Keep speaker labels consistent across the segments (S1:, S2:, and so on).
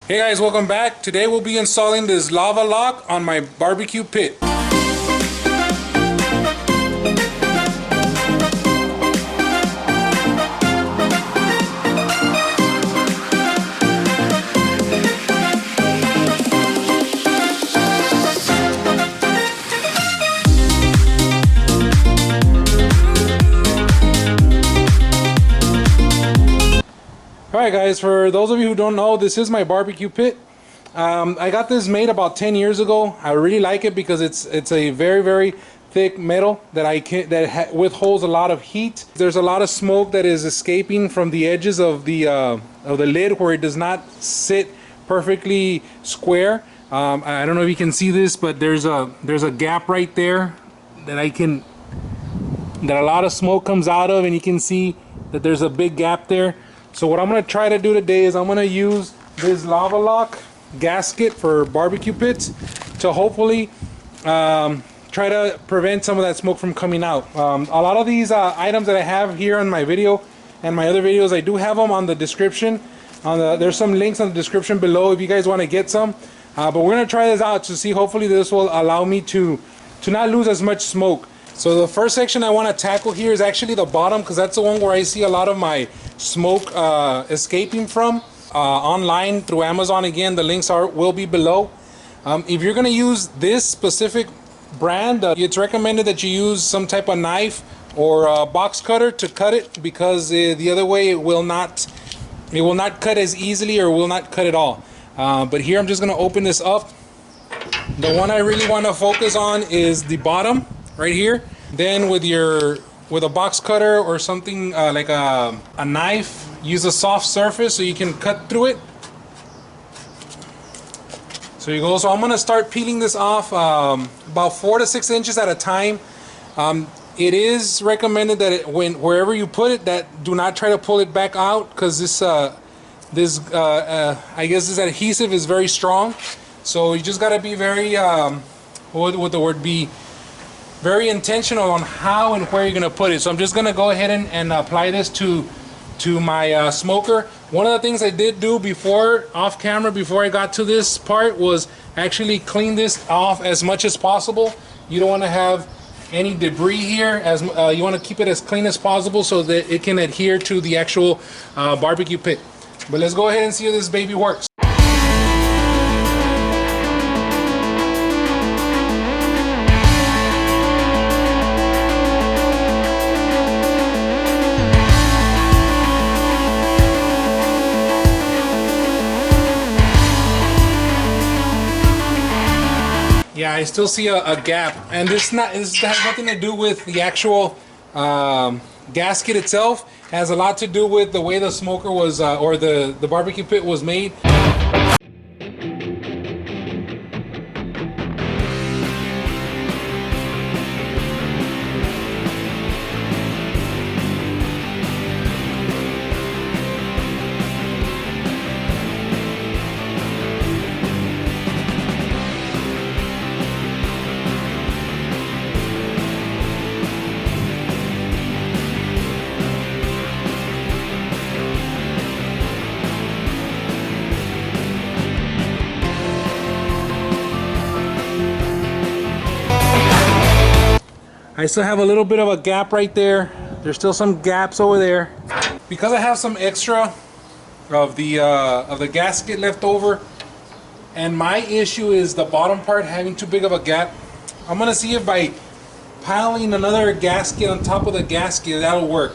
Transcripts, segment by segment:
S1: Hey guys, welcome back. Today we'll be installing this lava lock on my barbecue pit. Alright guys, for those of you who don't know, this is my barbecue pit. I got this made about 10 years ago. I really like it because it's a very thick metal that withholds a lot of heat. There's a lot of smoke that is escaping from the edges of the lid where it does not sit perfectly square. I don't know if you can see this, but there's a gap right there that a lot of smoke comes out of, and you can see that there's a big gap there. So what I'm going to try to do today is I'm going to use this lava lock gasket for barbecue pits to hopefully try to prevent some of that smoke from coming out. A lot of these items that I have here on my video and my other videos, I do have them on the description. There's some links on the description below if you guys want to get some. But we're going to try this out to see. Hopefully this will allow me to not lose as much smoke. So the first section I want to tackle here is actually the bottom, because that's the one where I see a lot of my smoke escaping from. Online through Amazon. Again, the links will be below. If you're going to use this specific brand, it's recommended that you use some type of knife or a box cutter to cut it, because the other way it will not cut as easily, or will not cut at all. But here I'm just going to open this up. The one I really want to focus on is the bottom right here. Then with a box cutter or something like a knife, use a soft surface so you can cut through it. So you go. So I'm going to start peeling this off about 4 to 6 inches at a time. It is recommended that wherever you put it, that do not try to pull it back out, because I guess this adhesive is very strong. So you just got to be very very intentional on how and where you're going to put it. So I'm just going to go ahead and apply this to my smoker. One of the things I did do off camera before I got to this part was actually clean this off as much as possible. You don't want to have any debris here. You want to keep it as clean as possible so that it can adhere to the actual barbecue pit. But let's go ahead and see how this baby works. Yeah, I still see a gap, and this has nothing to do with the actual gasket itself. It has a lot to do with the way the smoker was, or the barbecue pit was made. I still have a little bit of a gap right there. There's still some gaps over there. Because I have some extra of the gasket left over, and my issue is the bottom part having too big of a gap, I'm gonna see if by piling another gasket on top of the gasket, that'll work.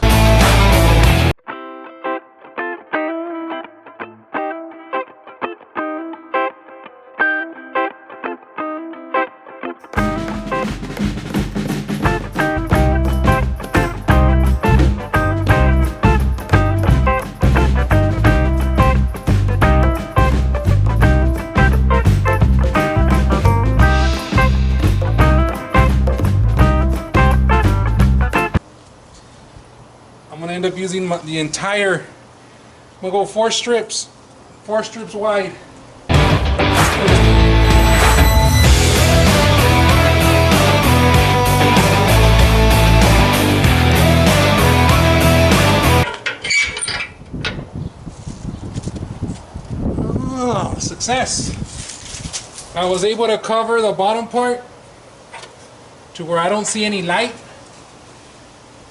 S1: End up using the entire. I'm gonna go 4 strips wide. success. I was able to cover the bottom part to where I don't see any light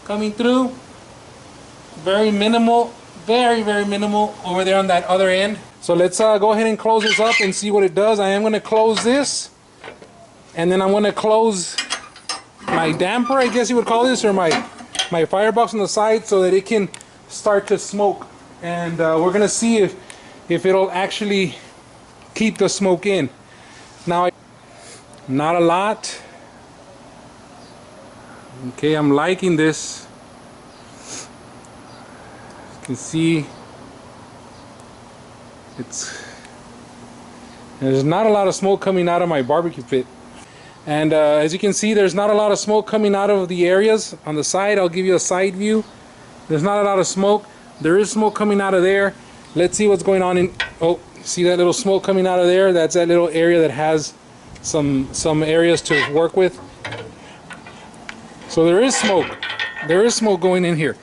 S1: coming through. Very minimal, very minimal over there on that other end. So let's go ahead and close this up and see what it does. I am going to close this, and then I'm going to close my damper, I guess you would call this, or my firebox on the side, so that it can start to smoke. And we're going to see if it'll actually keep the smoke in. Now, not a lot. Okay, I'm liking this. You can see there's not a lot of smoke coming out of my barbecue pit. And as you can see, there's not a lot of smoke coming out of the areas on the side. I'll give you a side view. There's not a lot of smoke. There is smoke coming out of there. Let's see what's going on in, oh, see that little smoke coming out of there? That's that little area that has some areas to work with. So there is smoke. There is smoke going in here.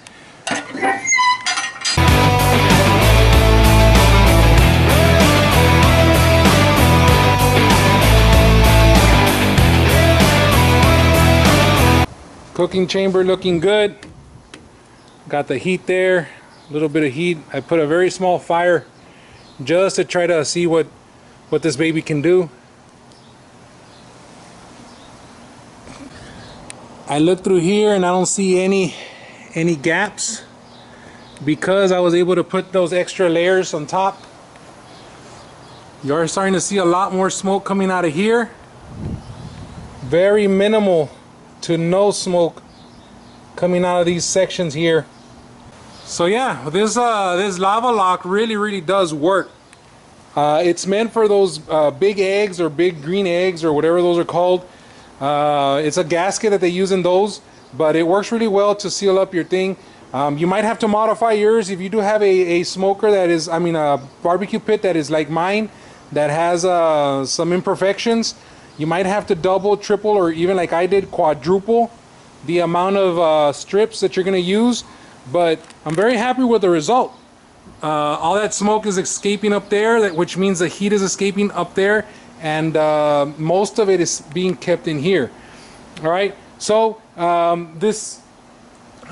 S1: Cooking chamber looking good. Got the heat there, a little bit of heat. I put a very small fire just to try to see what this baby can do. I look through here and I don't see any gaps because I was able to put those extra layers on top. You are starting to see a lot more smoke coming out of here. Very minimal to no smoke coming out of these sections here. So yeah, this lava lock really does work. It's meant for those big eggs or big green eggs or whatever those are called. It's a gasket that they use in those, but it works really well to seal up your thing. You might have to modify yours if you do have a smoker that is, a barbecue pit that is like mine, that has some imperfections. You might have to double, triple, or even like I did, quadruple the amount of strips that you're going to use. But I'm very happy with the result. All that smoke is escaping up there, which means the heat is escaping up there, and most of it is being kept in here. All right, so this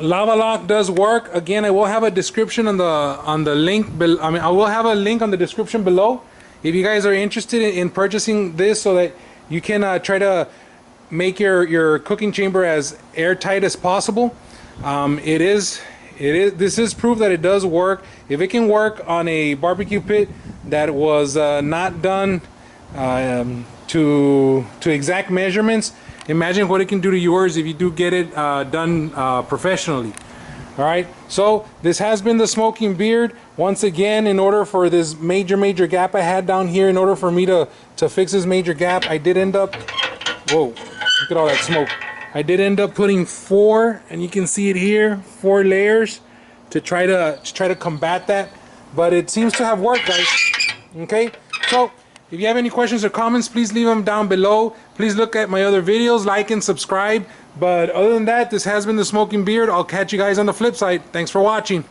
S1: lava lock does work. Again, I will have a description on the link. I will have a link on the description below if you guys are interested in purchasing this, so that you can try to make your cooking chamber as airtight as possible. This is proof that it does work. If it can work on a barbecue pit that was not done to exact measurements, imagine what it can do to yours if you do get it done professionally. All right, so this has been the Smoking Beard. Once again, in order for this major gap I had down here, in order for me to fix this major gap, I did end up, whoa, look at all that smoke. I did end up putting 4, and you can see it here, 4 layers to try to combat that. But it seems to have worked, guys. Okay, so if you have any questions or comments, please leave them down below. Please look at my other videos, like and subscribe. But other than that, this has been the Smoking Beard. I'll catch you guys on the flip side. Thanks for watching.